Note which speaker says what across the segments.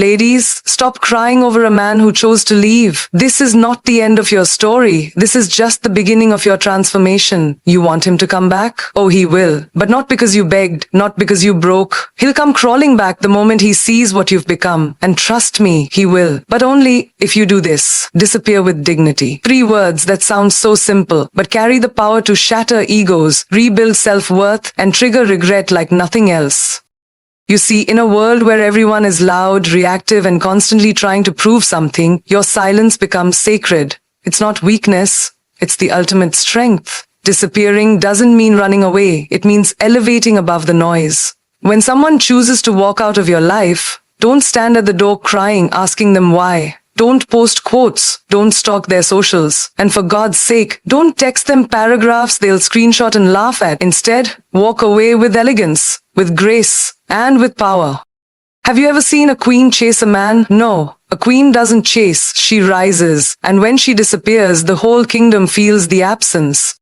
Speaker 1: Ladies, stop crying over a man who chose to leave. This is not the end of your story. This is just the beginning of your transformation. You want him to come back? Oh, he will. But not because you begged, not because you broke. He'll come crawling back the moment he sees what you've become. And trust me, he will. But only if you do this. Disappear with dignity. 3 words that sound so simple, but carry the power to shatter egos, rebuild self-worth, and trigger regret like nothing else. You see, in a world where everyone is loud, reactive, and constantly trying to prove something, your silence becomes sacred. It's not weakness, it's the ultimate strength. Disappearing doesn't mean running away, it means elevating above the noise. When someone chooses to walk out of your life, don't stand at the door crying, asking them why. Don't post quotes, don't stalk their socials. And for God's sake, don't text them paragraphs they'll screenshot and laugh at. Instead, walk away with elegance, with grace, and with power. Have you ever seen a queen chase a man? No. A queen doesn't chase, she rises. And when she disappears, the whole kingdom feels the absence.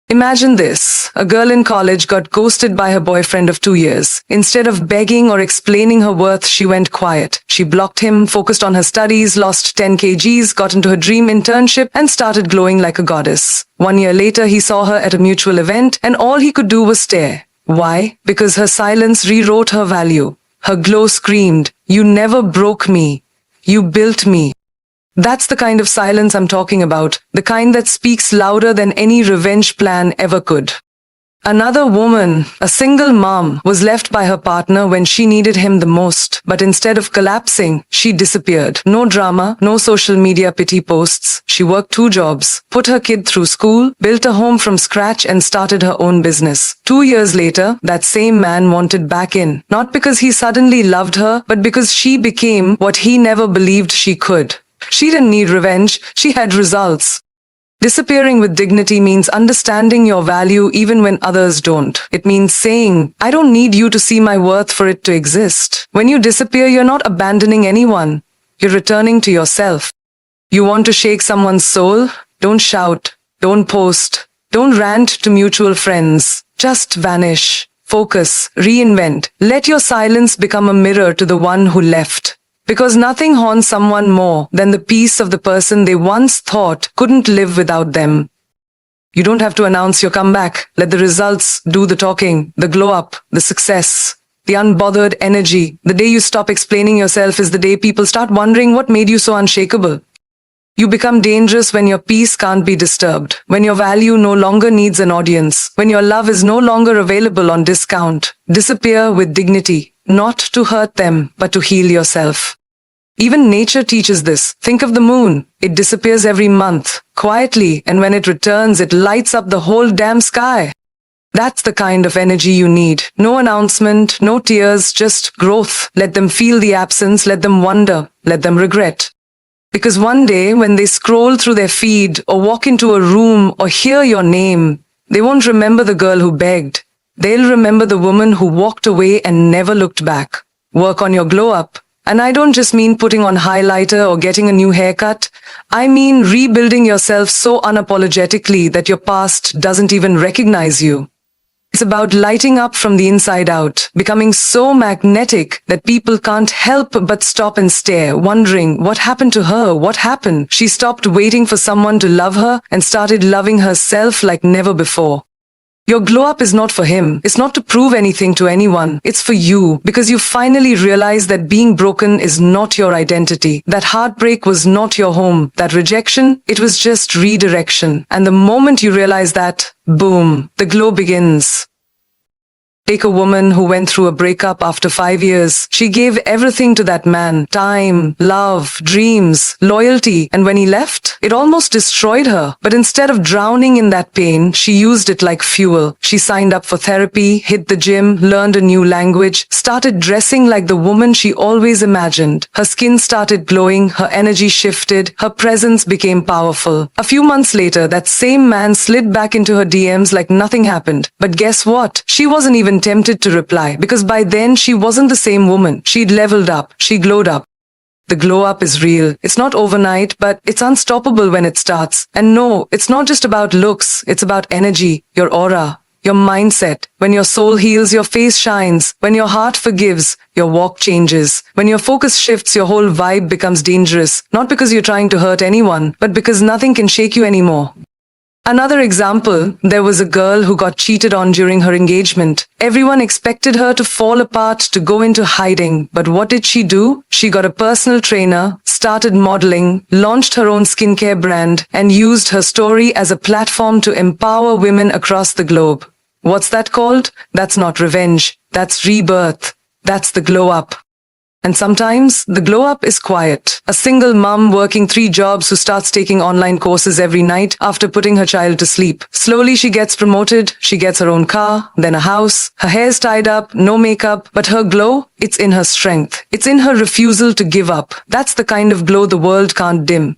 Speaker 1: Imagine this. A girl in college got ghosted by her boyfriend of 2 years. Instead of begging or explaining her worth, she went quiet. She blocked him, focused on her studies, lost 10 kgs, got into her dream internship, and started glowing like a goddess. 1 year later, he saw her at a mutual event, and all he could do was stare. Why? Because her silence rewrote her value. Her glow screamed, "You never broke me. You built me." That's the kind of silence I'm talking about, the kind that speaks louder than any revenge plan ever could. Another woman, a single mom, was left by her partner when she needed him the most. But instead of collapsing, she disappeared. No drama, no social media pity posts. She worked 2 jobs, put her kid through school, built a home from scratch, and started her own business. 2 years later, that same man wanted back in. Not because he suddenly loved her, but because she became what he never believed she could. She didn't need revenge, she had results. Disappearing with dignity means understanding your value even when others don't. It means saying, "I don't need you to see my worth for it to exist." When you disappear, you're not abandoning anyone. You're returning to yourself. You want to shake someone's soul? Don't shout. Don't post. Don't rant to mutual friends. Just vanish. Focus. Reinvent. Let your silence become a mirror to the one who left. Because nothing haunts someone more than the peace of the person they once thought couldn't live without them. You don't have to announce your comeback. Let the results do the talking, the glow up, the success, the unbothered energy. The day you stop explaining yourself is the day people start wondering what made you so unshakable. You become dangerous when your peace can't be disturbed, when your value no longer needs an audience, when your love is no longer available on discount. Disappear with dignity, not to hurt them, but to heal yourself. Even nature teaches this. Think of the moon. It disappears every month, quietly, and when it returns, it lights up the whole damn sky. That's the kind of energy you need. No announcement, no tears, just growth. Let them feel the absence, let them wonder, let them regret. Because one day, when they scroll through their feed, or walk into a room, or hear your name, they won't remember the girl who begged. They'll remember the woman who walked away and never looked back. Work on your glow up. And I don't just mean putting on highlighter or getting a new haircut. I mean rebuilding yourself so unapologetically that your past doesn't even recognize you. It's about lighting up from the inside out, becoming so magnetic that people can't help but stop and stare, wondering what happened to her, what happened. She stopped waiting for someone to love her and started loving herself like never before. Your glow up is not for him. It's not to prove anything to anyone. It's for you, because you finally realize that being broken is not your identity. That heartbreak was not your home. That rejection, it was just redirection. And the moment you realize that, boom, the glow begins. Take a woman who went through a breakup after 5 years. She gave everything to that man. Time, love, dreams, loyalty. And when he left, it almost destroyed her. But instead of drowning in that pain, she used it like fuel. She signed up for therapy, hit the gym, learned a new language, started dressing like the woman she always imagined. Her skin started glowing, her energy shifted, her presence became powerful. A few months later, that same man slid back into her DMs like nothing happened. But guess what? She wasn't even tempted to reply, because by then she wasn't the same woman. She'd leveled up. She glowed up. The glow up is real. It's not overnight, but it's unstoppable when it starts. And no, it's not just about looks. It's about energy, your aura, your mindset. When your soul heals, your face shines. When your heart forgives, your walk changes. When your focus shifts, your whole vibe becomes dangerous. Not because you're trying to hurt anyone, but because nothing can shake you anymore. Another example, there was a girl who got cheated on during her engagement. Everyone expected her to fall apart, to go into hiding. But what did she do? She got a personal trainer, started modeling, launched her own skincare brand, and used her story as a platform to empower women across the globe. What's that called? That's not revenge. That's rebirth. That's the glow up. And sometimes, the glow-up is quiet. A single mom working 3 jobs who starts taking online courses every night after putting her child to sleep. Slowly she gets promoted, she gets her own car, then a house, her hair's tied up, no makeup, but her glow, it's in her strength. It's in her refusal to give up. That's the kind of glow the world can't dim.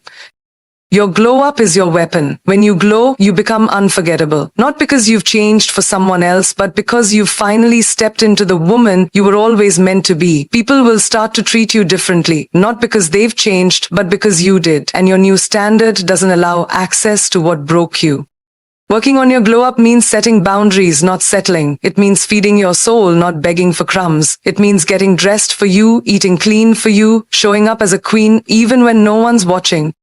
Speaker 1: Your glow up is your weapon. When you glow, you become unforgettable. Not because you've changed for someone else, but because you've finally stepped into the woman you were always meant to be. People will start to treat you differently, not because they've changed, but because you did. And your new standard doesn't allow access to what broke you. Working on your glow up means setting boundaries, not settling. It means feeding your soul, not begging for crumbs. It means getting dressed for you, eating clean for you, showing up as a queen even when no one's watching.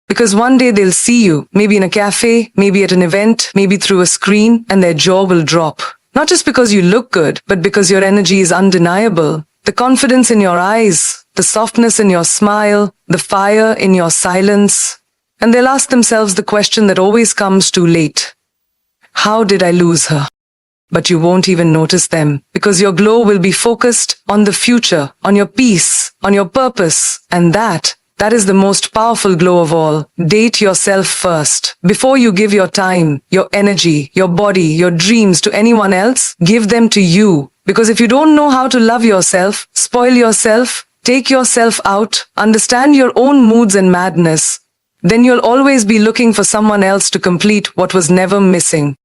Speaker 1: Because one day they'll see you, maybe in a cafe, maybe at an event, maybe through a screen, and their jaw will drop. Not just because you look good, but because your energy is undeniable. The confidence in your eyes, the softness in your smile, the fire in your silence. And they'll ask themselves the question that always comes too late. How did I lose her? But you won't even notice them, because your glow will be focused on the future, on your peace, on your purpose, and that is the most powerful glow of all. Date yourself first. Before you give your time, your energy, your body, your dreams to anyone else, give them to you. Because if you don't know how to love yourself, spoil yourself, take yourself out, understand your own moods and madness, then you'll always be looking for someone else to complete what was never missing.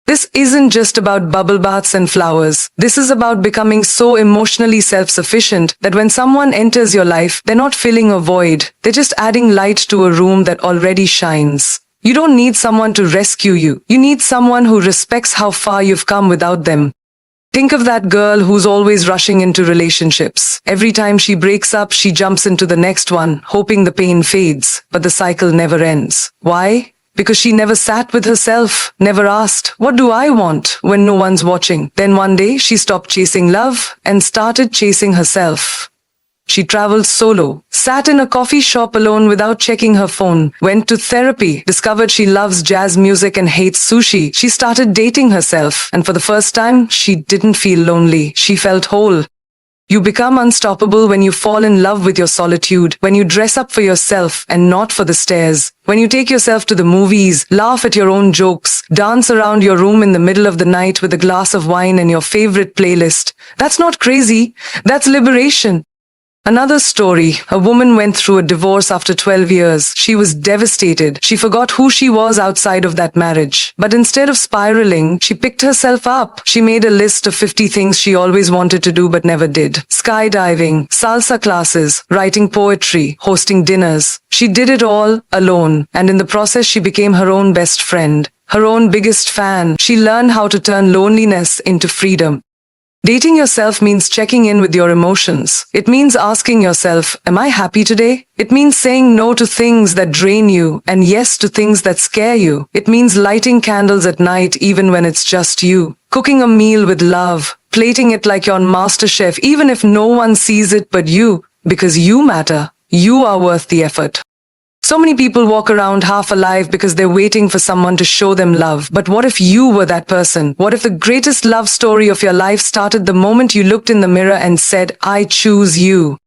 Speaker 1: This isn't just about bubble baths and flowers. This is about becoming so emotionally self-sufficient that when someone enters your life, they're not filling a void. They're just adding light to a room that already shines. You don't need someone to rescue you. You need someone who respects how far you've come without them. Think of that girl who's always rushing into relationships. Every time she breaks up, she jumps into the next one, hoping the pain fades. But the cycle never ends. Why? Because she never sat with herself, never asked, what do I want when no one's watching? Then one day she stopped chasing love and started chasing herself. She traveled solo, sat in a coffee shop alone without checking her phone, went to therapy, discovered she loves jazz music and hates sushi. She started dating herself, and for the first time, she didn't feel lonely. She felt whole. You become unstoppable when you fall in love with your solitude, when you dress up for yourself and not for the stares, when you take yourself to the movies, laugh at your own jokes, dance around your room in the middle of the night with a glass of wine and your favorite playlist. That's not crazy. That's liberation. Another story, a woman went through a divorce after 12 years. She was devastated. She forgot who she was outside of that marriage. But instead of spiraling, she picked herself up. She made a list of 50 things she always wanted to do but never did. Skydiving, salsa classes, writing poetry, hosting dinners. She did it all alone, and in the process she became her own best friend, her own biggest fan. She learned how to turn loneliness into freedom. Dating yourself means checking in with your emotions. It means asking yourself, am I happy today? It means saying no to things that drain you and yes to things that scare you. It means lighting candles at night even when it's just you. Cooking a meal with love, plating it like you're on MasterChef even if no one sees it but you, because you matter. You are worth the effort. So many people walk around half alive because they're waiting for someone to show them love. But what if you were that person? What if the greatest love story of your life started the moment you looked in the mirror and said, I choose you?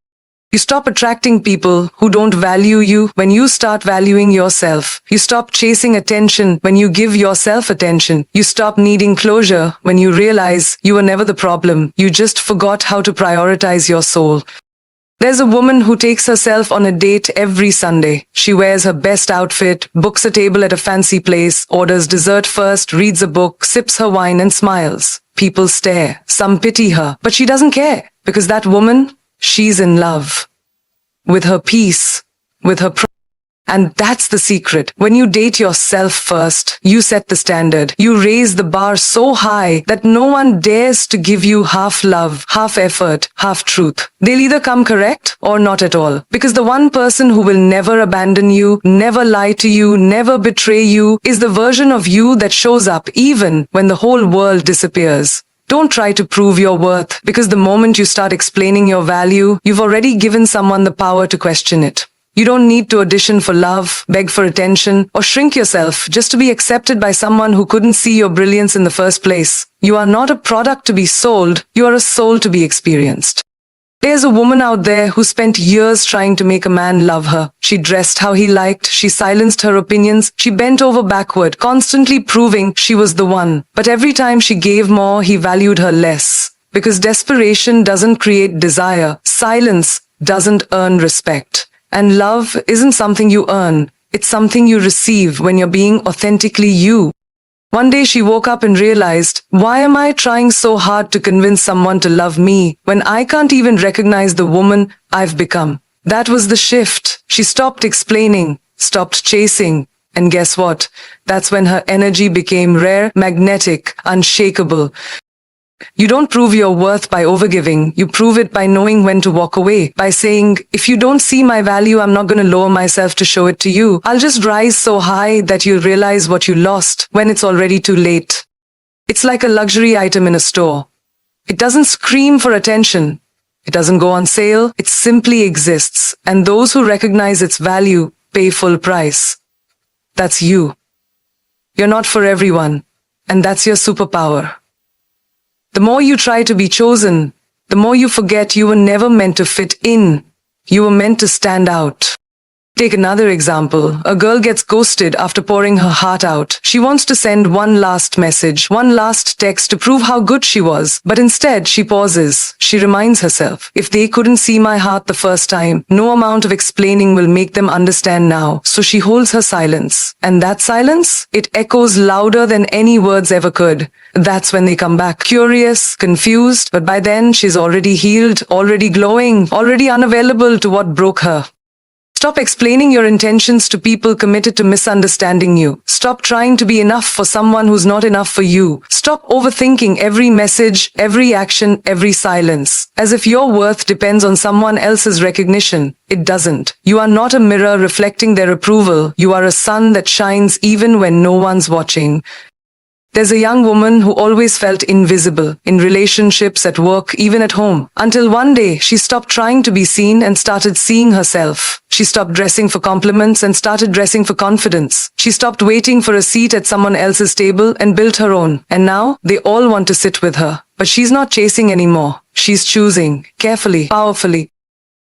Speaker 1: You stop attracting people who don't value you when you start valuing yourself. You stop chasing attention when you give yourself attention. You stop needing closure when you realize you were never the problem. You just forgot how to prioritize your soul. There's a woman who takes herself on a date every Sunday. She wears her best outfit, books a table at a fancy place, orders dessert first, reads a book, sips her wine and smiles. People stare. Some pity her, but she doesn't care because that woman, she's in love. With her peace, with her And that's the secret. When you date yourself first, you set the standard. You raise the bar so high that no one dares to give you half love, half effort, half truth. They'll either come correct or not at all. Because the one person who will never abandon you, never lie to you, never betray you, is the version of you that shows up even when the whole world disappears. Don't try to prove your worth, because the moment you start explaining your value, you've already given someone the power to question it. You don't need to audition for love, beg for attention, or shrink yourself just to be accepted by someone who couldn't see your brilliance in the first place. You are not a product to be sold, you are a soul to be experienced. There's a woman out there who spent years trying to make a man love her. She dressed how he liked, she silenced her opinions, she bent over backward, constantly proving she was the one. But every time she gave more, he valued her less. Because desperation doesn't create desire, silence doesn't earn respect. And love isn't something you earn, it's something you receive when you're being authentically you. One day she woke up and realized, why am I trying so hard to convince someone to love me when I can't even recognize the woman I've become? That was the shift. She stopped explaining, stopped chasing, and guess what? That's when her energy became rare, magnetic, unshakable. You don't prove your worth by overgiving. You prove it by knowing when to walk away. By saying, if you don't see my value, I'm not going to lower myself to show it to you. I'll just rise so high that you'll realize what you lost when it's already too late. It's like a luxury item in a store. It doesn't scream for attention. It doesn't go on sale. It simply exists. And those who recognize its value pay full price. That's you. You're not for everyone. And that's your superpower. The more you try to be chosen, the more you forget you were never meant to fit in. You were meant to stand out. Take another example. A girl gets ghosted after pouring her heart out. She wants to send one last message, one last text to prove how good she was. But instead, she pauses. She reminds herself, if they couldn't see my heart the first time, no amount of explaining will make them understand now. So she holds her silence. And that silence? It echoes louder than any words ever could. That's when they come back. Curious, confused, but by then she's already healed, already glowing, already unavailable to what broke her. Stop explaining your intentions to people committed to misunderstanding you. Stop trying to be enough for someone who's not enough for you. Stop overthinking every message, every action, every silence. As if your worth depends on someone else's recognition. It doesn't. You are not a mirror reflecting their approval. You are a sun that shines even when no one's watching. There's a young woman who always felt invisible, in relationships, at work, even at home. Until one day, she stopped trying to be seen and started seeing herself. She stopped dressing for compliments and started dressing for confidence. She stopped waiting for a seat at someone else's table and built her own. And now, they all want to sit with her. But she's not chasing anymore. She's choosing, carefully, powerfully.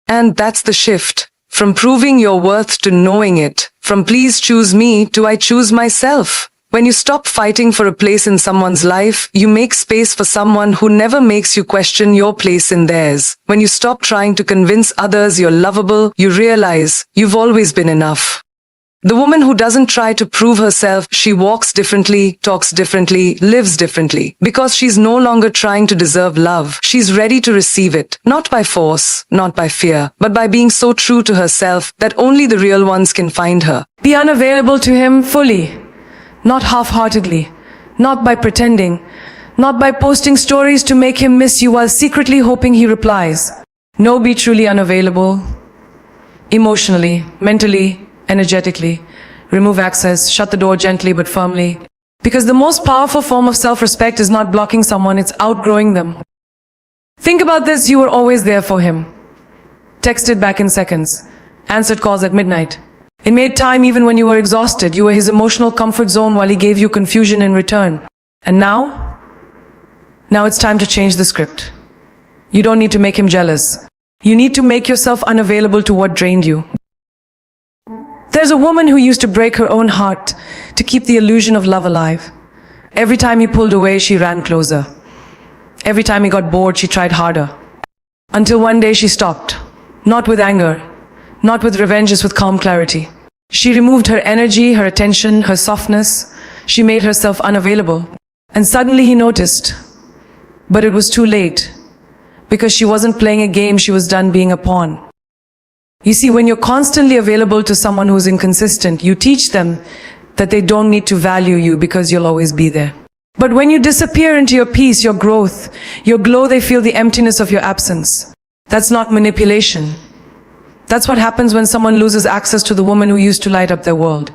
Speaker 1: And that's the shift. From proving your worth to knowing it. From please choose me to I choose myself. When you stop fighting for a place in someone's life, you make space for someone who never makes you question your place in theirs. When you stop trying to convince others you're lovable, you realize you've always been enough. The woman who doesn't try to prove herself, she walks differently, talks differently, lives differently. Because she's no longer trying to deserve love. She's ready to receive it. Not by force, not by fear, but by being so true to herself that only the real ones can find her.
Speaker 2: Be unavailable to him fully. Not half-heartedly, not by pretending, not by posting stories to make him miss you while secretly hoping he replies. No, be truly unavailable. Emotionally, mentally, energetically. Remove access, shut the door gently but firmly. Because the most powerful form of self-respect is not blocking someone, it's outgrowing them. Think about this, you were always there for him. Texted back in seconds. Answered calls at midnight. It made time even when you were exhausted. You were his emotional comfort zone while he gave you confusion in return. And now? Now it's time to change the script. You don't need to make him jealous. You need to make yourself unavailable to what drained you. There's a woman who used to break her own heart to keep the illusion of love alive. Every time he pulled away, she ran closer. Every time he got bored, she tried harder. Until one day she stopped. Not with anger. Not with revenge, just with calm clarity. She removed her energy, her attention, her softness. She made herself unavailable. And suddenly he noticed. But it was too late. Because she wasn't playing a game, she was done being a pawn. You see, when you're constantly available to someone who's inconsistent, you teach them that they don't need to value you because you'll always be there. But when you disappear into your peace, your growth, your glow, they feel the emptiness of your absence. That's not manipulation. That's what happens when someone loses access to the woman who used to light up their world.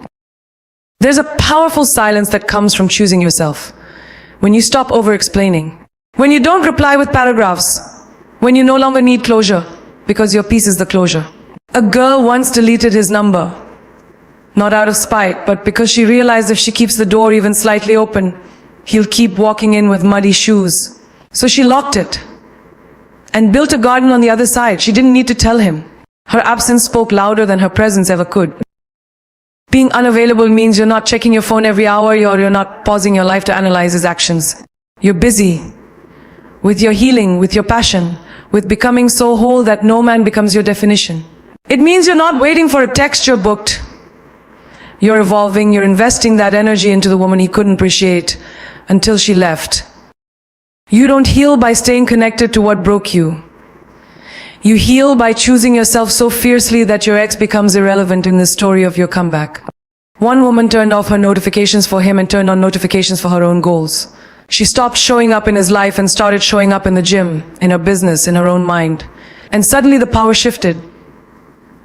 Speaker 2: There's a powerful silence that comes from choosing yourself. When you stop over-explaining. When you don't reply with paragraphs. When you no longer need closure, because your peace is the closure. A girl once deleted his number. Not out of spite, but because she realized if she keeps the door even slightly open, he'll keep walking in with muddy shoes. So she locked it and built a garden on the other side. She didn't need to tell him. Her absence spoke louder than her presence ever could. Being unavailable means you're not checking your phone every hour, or you're not pausing your life to analyze his actions. You're busy with your healing, with your passion, with becoming so whole that no man becomes your definition. It means you're not waiting for a text you're booked. You're evolving, you're investing that energy into the woman he couldn't appreciate until she left. You don't heal by staying connected to what broke you. You heal by choosing yourself so fiercely that your ex becomes irrelevant in the story of your comeback. One woman turned off her notifications for him and turned on notifications for her own goals. She stopped showing up in his life and started showing up in the gym, in her business, in her own mind. And suddenly the power shifted.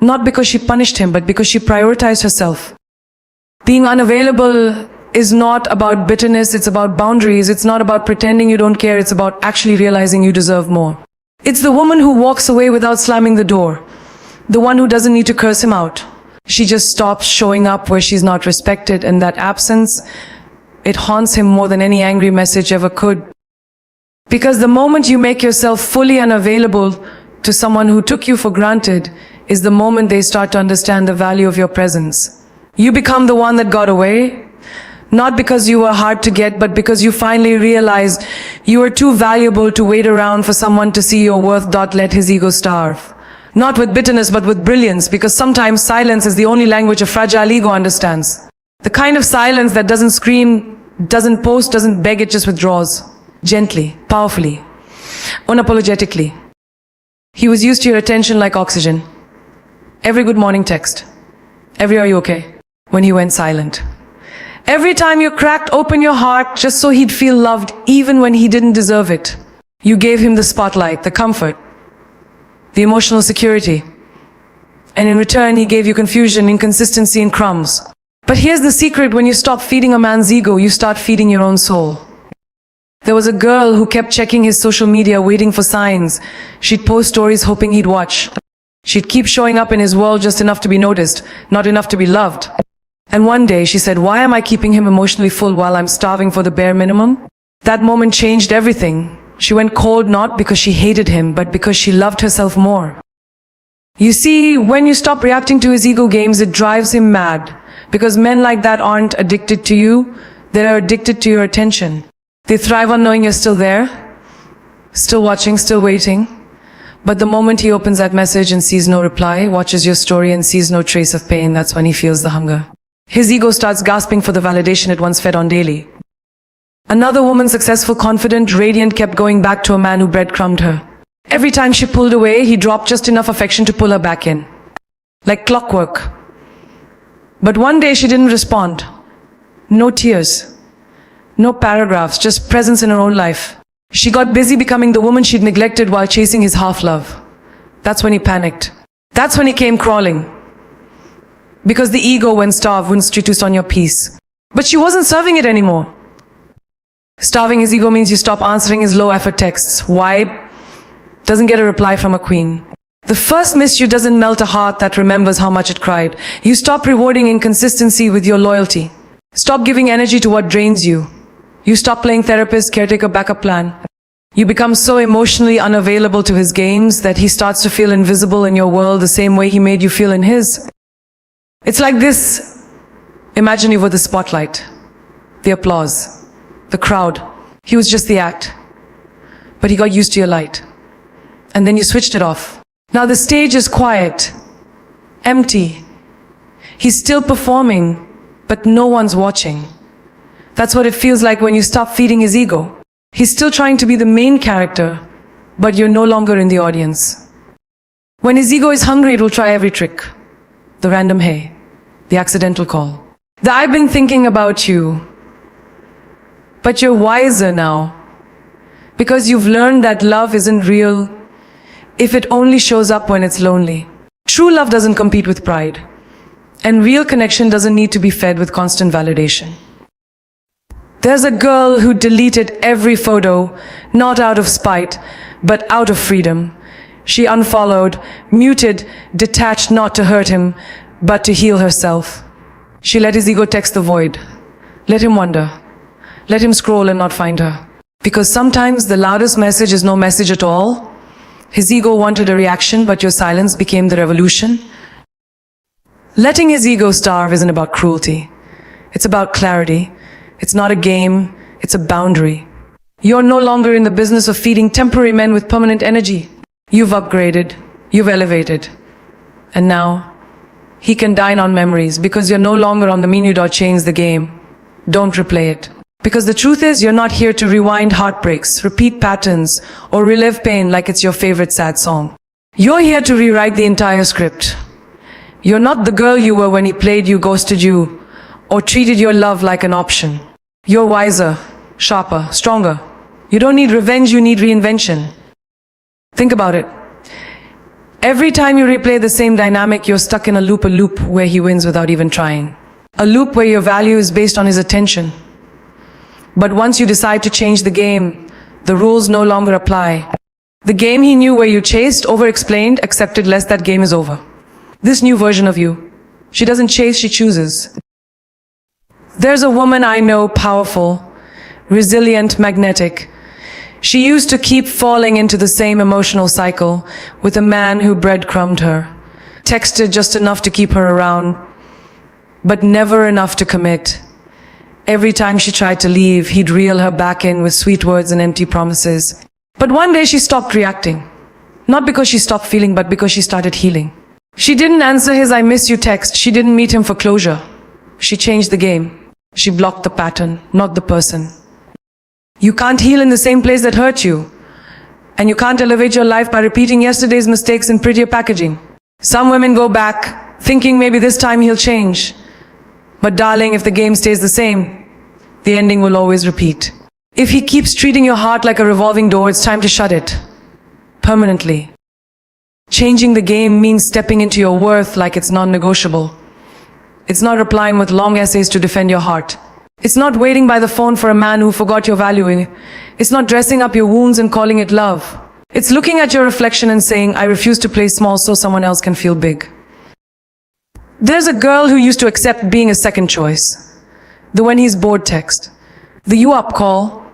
Speaker 2: Not because she punished him, but because she prioritized herself. Being unavailable is not about bitterness, it's about boundaries. It's not about pretending you don't care, it's about actually realizing you deserve more. It's the woman who walks away without slamming the door. The one who doesn't need to curse him out. She just stops showing up where she's not respected, and that absence, it haunts him more than any angry message ever could. Because the moment you make yourself fully unavailable to someone who took you for granted is the moment they start to understand the value of your presence. You become the one that got away, not because you were hard to get, but because you finally realized you were too valuable to wait around for someone to see your worth. Let his ego starve. Not with bitterness, but with brilliance, because sometimes silence is the only language a fragile ego understands. The kind of silence that doesn't scream, doesn't post, doesn't beg, it just withdraws. Gently, powerfully, unapologetically. He was used to your attention like oxygen. Every good morning text. Every "are you okay?" when he went silent. Every time you cracked open your heart just so he'd feel loved, even when he didn't deserve it. You gave him the spotlight, the comfort, the emotional security. And in return, he gave you confusion, inconsistency, and crumbs. But here's the secret: when you stop feeding a man's ego, you start feeding your own soul. There was a girl who kept checking his social media, waiting for signs. She'd post stories hoping he'd watch. She'd keep showing up in his world just enough to be noticed, not enough to be loved. And one day she said, "Why am I keeping him emotionally full while I'm starving for the bare minimum?" That moment changed everything. She went cold not because she hated him, but because she loved herself more. You see, when you stop reacting to his ego games, it drives him mad. Because men like that aren't addicted to you, they're addicted to your attention. They thrive on knowing you're still there, still watching, still waiting. But the moment he opens that message and sees no reply, watches your story and sees no trace of pain, that's when he feels the hunger. His ego starts gasping for the validation it once fed on daily. Another woman, successful, confident, radiant, kept going back to a man who breadcrumbed her. Every time she pulled away, he dropped just enough affection to pull her back in. Like clockwork. But one day she didn't respond. No tears. No paragraphs, just presence in her own life. She got busy becoming the woman she'd neglected while chasing his half-love. That's when he panicked. That's when he came crawling. Because the ego, when starved, wouldn't treat on your peace. But she wasn't serving it anymore. Starving his ego means you stop answering his low-effort texts. Why? Doesn't get a reply from a queen. The first miss you doesn't melt a heart that remembers how much it cried. You stop rewarding inconsistency with your loyalty. Stop giving energy to what drains you. You stop playing therapist, caretaker, backup plan. You become so emotionally unavailable to his games that he starts to feel invisible in your world the same way he made you feel in his. It's like this. Imagine you were the spotlight, the applause, the crowd. He was just the act. But he got used to your light. And then you switched it off. Now the stage is quiet, empty. He's still performing, but no one's watching. That's what it feels like when you stop feeding his ego. He's still trying to be the main character, but you're no longer in the audience. When his ego is hungry, it will try every trick. The random hey, the accidental call. The I've been thinking about you. But you're wiser now. Because you've learned that love isn't real if it only shows up when it's lonely. True love doesn't compete with pride. And real connection doesn't need to be fed with constant validation. There's a girl who deleted every photo, not out of spite, but out of freedom. She unfollowed, muted, detached not to hurt him, but to heal herself. She let his ego text the void. Let him wonder. Let him scroll and not find her. Because sometimes the loudest message is no message at all. His ego wanted a reaction, but your silence became the revolution. Letting his ego starve isn't about cruelty. It's about clarity. It's not a game, it's a boundary. You're no longer in the business of feeding temporary men with permanent energy. You've upgraded, you've elevated. And now, he can dine on memories because you're no longer on the menu. Change the game. Don't replay it. Because the truth is, you're not here to rewind heartbreaks, repeat patterns, or relive pain like it's your favorite sad song. You're here to rewrite the entire script. You're not the girl you were when he played you, ghosted you, or treated your love like an option. You're wiser, sharper, stronger. You don't need revenge, you need reinvention. Think about it. Every time you replay the same dynamic, you're stuck in a loop where he wins without even trying. A loop where your value is based on his attention. But once you decide to change the game, the rules no longer apply. The game he knew where you chased, over-explained, accepted less, that game is over. This new version of you, she doesn't chase, she chooses. There's a woman I know, powerful, resilient, magnetic. She used to keep falling into the same emotional cycle with a man who breadcrumbed her, texted just enough to keep her around, but never enough to commit. Every time she tried to leave, he'd reel her back in with sweet words and empty promises. But one day she stopped reacting. Not because she stopped feeling, but because she started healing. She didn't answer his I miss you text. She didn't meet him for closure. She changed the game. She blocked the pattern, not the person. You can't heal in the same place that hurt you. And you can't elevate your life by repeating yesterday's mistakes in prettier packaging. Some women go back, thinking maybe this time he'll change. But darling, if the game stays the same, the ending will always repeat. If he keeps treating your heart like a revolving door, it's time to shut it. Permanently. Changing the game means stepping into your worth like it's non-negotiable. It's not replying with long essays to defend your heart. It's not waiting by the phone for a man who forgot your value. It's not dressing up your wounds and calling it love. It's looking at your reflection and saying, I refuse to play small so someone else can feel big. There's a girl who used to accept being a second choice. The when he's bored text. The you up call.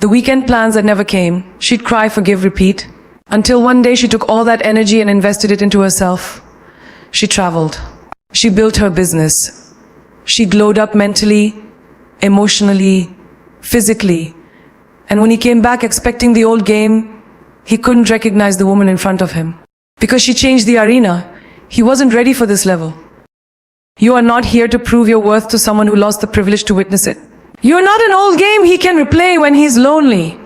Speaker 2: The weekend plans that never came. She'd cry, forgive, repeat. Until one day she took all that energy and invested it into herself. She traveled. She built her business. She glowed up mentally, emotionally, physically. And when he came back expecting the old game, he couldn't recognize the woman in front of him. Because she changed the arena. He wasn't ready for this level. You are not here to prove your worth to someone who lost the privilege to witness it. You're not an old game he can replay when he's lonely.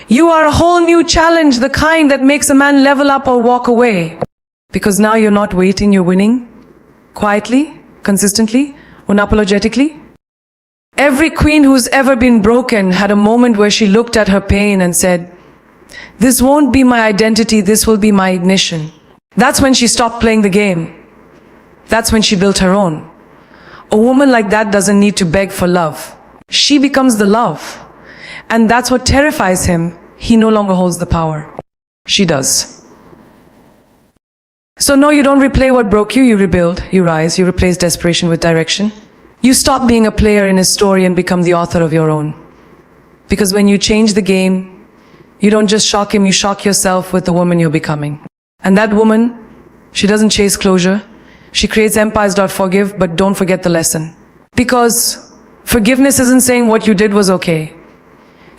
Speaker 2: You are a whole new challenge, the kind that makes a man level up or walk away. Because now you're not waiting, you're winning. Quietly, consistently, unapologetically. Every queen who's ever been broken had a moment where she looked at her pain and said, this won't be my identity, this will be my ignition. That's when she stopped playing the game. That's when she built her own. A woman like that doesn't need to beg for love. She becomes the love. And that's what terrifies him. He no longer holds the power. She does. So no, you don't replay what broke you, you rebuild, you rise, you replace desperation with direction. You stop being a player in his story and become the author of your own. Because when you change the game, you don't just shock him, you shock yourself with the woman you're becoming. And that woman, she doesn't chase closure. She creates empires. Forgive, but don't forget the lesson. Because forgiveness isn't saying what you did was okay.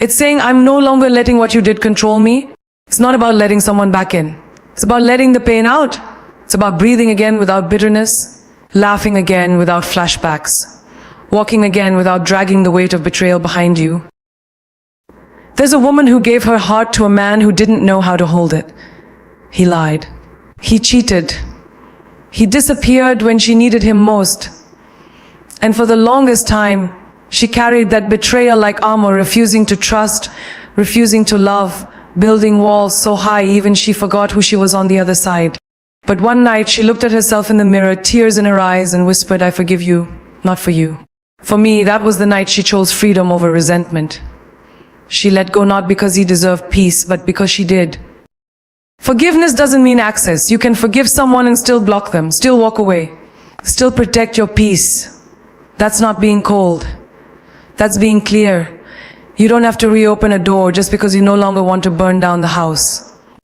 Speaker 2: It's saying I'm no longer letting what you did control me. It's not about letting someone back in. It's about letting the pain out. It's about breathing again without bitterness, laughing again without flashbacks, walking again without dragging the weight of betrayal behind you. There's a woman who gave her heart to a man who didn't know how to hold it. He lied. He cheated. He disappeared when she needed him most. And for the longest time, she carried that betrayal like armor, refusing to trust, refusing to love, building walls so high even she forgot who she was on the other side. But one night she looked at herself in the mirror, tears in her eyes, and whispered, "I forgive you, not for you." For me, that was the night she chose freedom over resentment. She let go not because he deserved peace, but because she did. Forgiveness doesn't mean access. You can forgive someone and still block them, still walk away, still protect your peace. That's not being cold. That's being clear. You don't have to reopen a door just because you no longer want to burn down the house.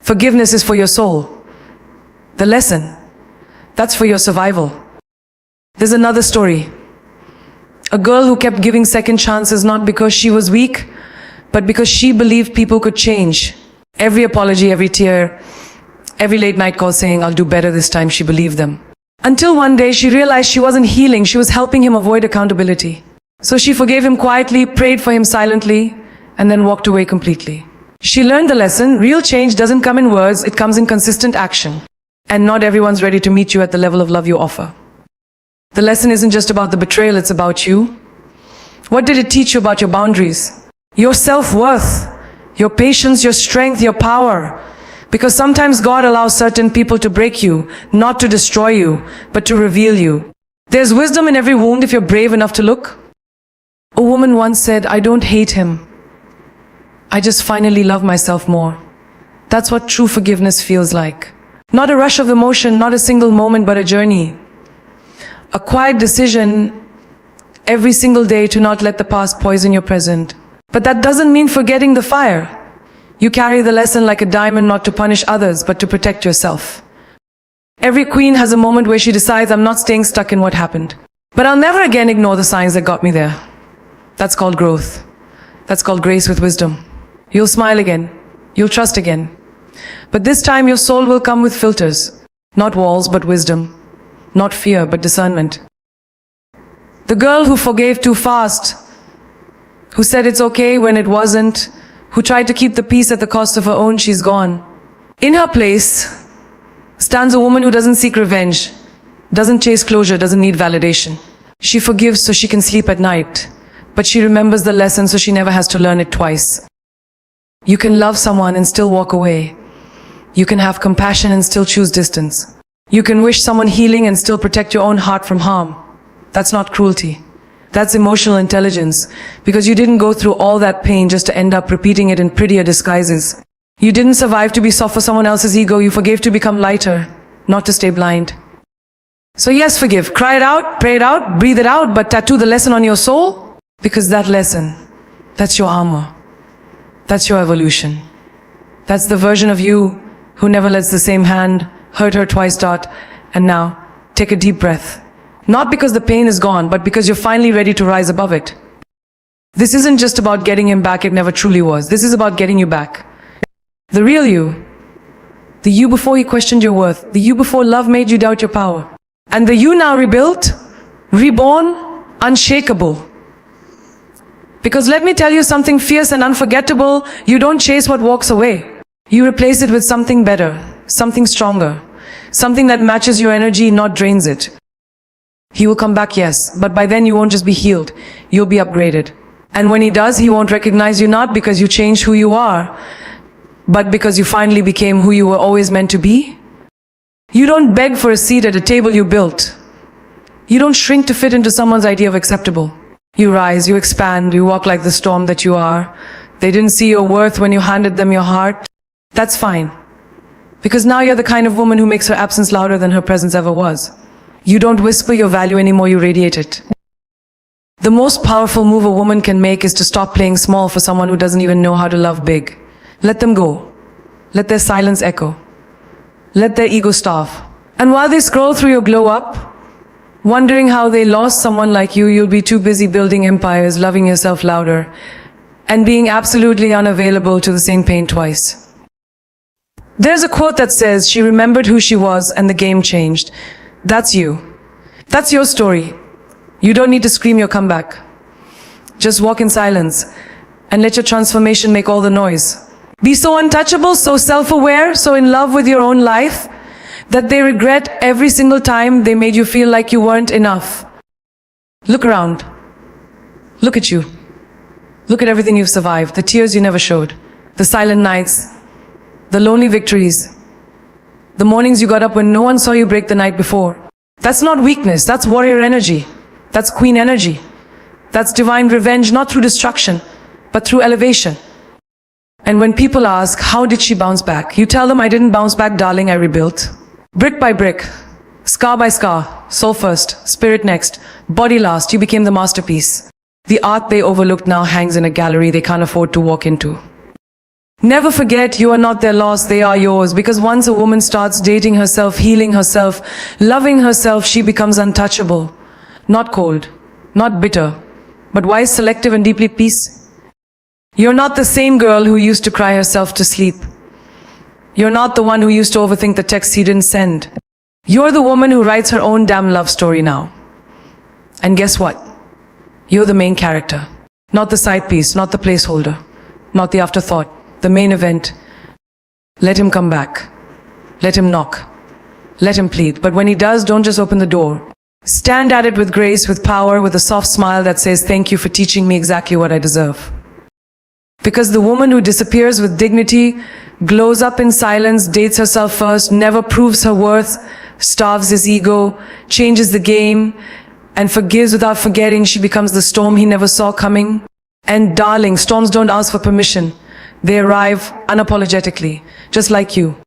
Speaker 2: Forgiveness is for your soul. The lesson, that's for your survival. There's another story. A girl who kept giving second chances not because she was weak, but because she believed people could change. Every apology, every tear, every late night call saying, "I'll do better this time," she believed them. Until one day she realized she wasn't healing, she was helping him avoid accountability. So she forgave him quietly, prayed for him silently, and then walked away completely. She learned the lesson: real change doesn't come in words, it comes in consistent action. And not everyone's ready to meet you at the level of love you offer. The lesson isn't just about the betrayal, it's about you. What did it teach you about your boundaries? Your self-worth, your patience, your strength, your power. Because sometimes God allows certain people to break you, not to destroy you, but to reveal you. There's wisdom in every wound if you're brave enough to look. A woman once said, "I don't hate him. I just finally love myself more." That's what true forgiveness feels like. Not a rush of emotion, not a single moment, but a journey. A quiet decision every single day to not let the past poison your present. But that doesn't mean forgetting the fire. You carry the lesson like a diamond, not to punish others, but to protect yourself. Every queen has a moment where she decides, "I'm not staying stuck in what happened. But I'll never again ignore the signs that got me there." That's called growth. That's called grace with wisdom. You'll smile again. You'll trust again. But this time your soul will come with filters. Not walls, but wisdom. Not fear, but discernment. The girl who forgave too fast, who said it's okay when it wasn't, who tried to keep the peace at the cost of her own, she's gone. In her place stands a woman who doesn't seek revenge, doesn't chase closure, doesn't need validation. She forgives so she can sleep at night, but she remembers the lesson so she never has to learn it twice. You can love someone and still walk away. You can have compassion and still choose distance. You can wish someone healing and still protect your own heart from harm. That's not cruelty. That's emotional intelligence, because you didn't go through all that pain just to end up repeating it in prettier disguises. You didn't survive to be soft for someone else's ego. You forgave to become lighter, not to stay blind. So yes, forgive. Cry it out, pray it out, breathe it out, but tattoo the lesson on your soul, because that lesson, that's your armor. That's your evolution. That's the version of you who never lets the same hand hurt her twice. And now, take a deep breath. Not because the pain is gone, but because you're finally ready to rise above it. This isn't just about getting him back, it never truly was. This is about getting you back. The real you. The you before he questioned your worth. The you before love made you doubt your power. And the you now rebuilt, reborn, unshakable. Because let me tell you something fierce and unforgettable, you don't chase what walks away. You replace it with something better, something stronger, something that matches your energy, not drains it. He will come back, yes, but by then you won't just be healed, you'll be upgraded. And when he does, he won't recognize you, not because you changed who you are, but because you finally became who you were always meant to be. You don't beg for a seat at a table you built. You don't shrink to fit into someone's idea of acceptable. You rise, you expand, you walk like the storm that you are. They didn't see your worth when you handed them your heart. That's fine. Because now you're the kind of woman who makes her absence louder than her presence ever was. You don't whisper your value anymore, you radiate it. The most powerful move a woman can make is to stop playing small for someone who doesn't even know how to love big. Let them go. Let their silence echo. Let their ego starve. And while they scroll through your glow up, wondering how they lost someone like you, you'll be too busy building empires, loving yourself louder, and being absolutely unavailable to the same pain twice. There's a quote that says, "She remembered who she was and the game changed." That's you. That's your story. You don't need to scream your comeback. Just walk in silence and let your transformation make all the noise. Be so untouchable, so self-aware, so in love with your own life, that they regret every single time they made you feel like you weren't enough. Look around. Look at you. Look at everything you've survived, the tears you never showed, the silent nights, the lonely victories, the mornings you got up when no one saw you break the night before. That's not weakness, that's warrior energy. That's queen energy. That's divine revenge, not through destruction, but through elevation. And when people ask, how did she bounce back? You tell them, I didn't bounce back, darling, I rebuilt. Brick by brick, scar by scar, soul first, spirit next, body last, you became the masterpiece. The art they overlooked now hangs in a gallery they can't afford to walk into. Never forget, you are not their loss, they are yours. Because once a woman starts dating herself, healing herself, loving herself, she becomes untouchable. Not cold, not bitter, but wise, selective, and deeply peace. You're not the same girl who used to cry herself to sleep. You're not the one who used to overthink the texts he didn't send. You're the woman who writes her own damn love story now. And guess what? You're the main character. Not the side piece, not the placeholder, not the afterthought, the main event. Let him come back. Let him knock. Let him plead. But when he does, don't just open the door. Stand at it with grace, with power, with a soft smile that says, thank you for teaching me exactly what I deserve. Because the woman who disappears with dignity, glows up in silence, dates herself first, never proves her worth, starves his ego, changes the game, and forgives without forgetting, she becomes the storm he never saw coming. And darling, storms don't ask for permission. They arrive unapologetically, just like you.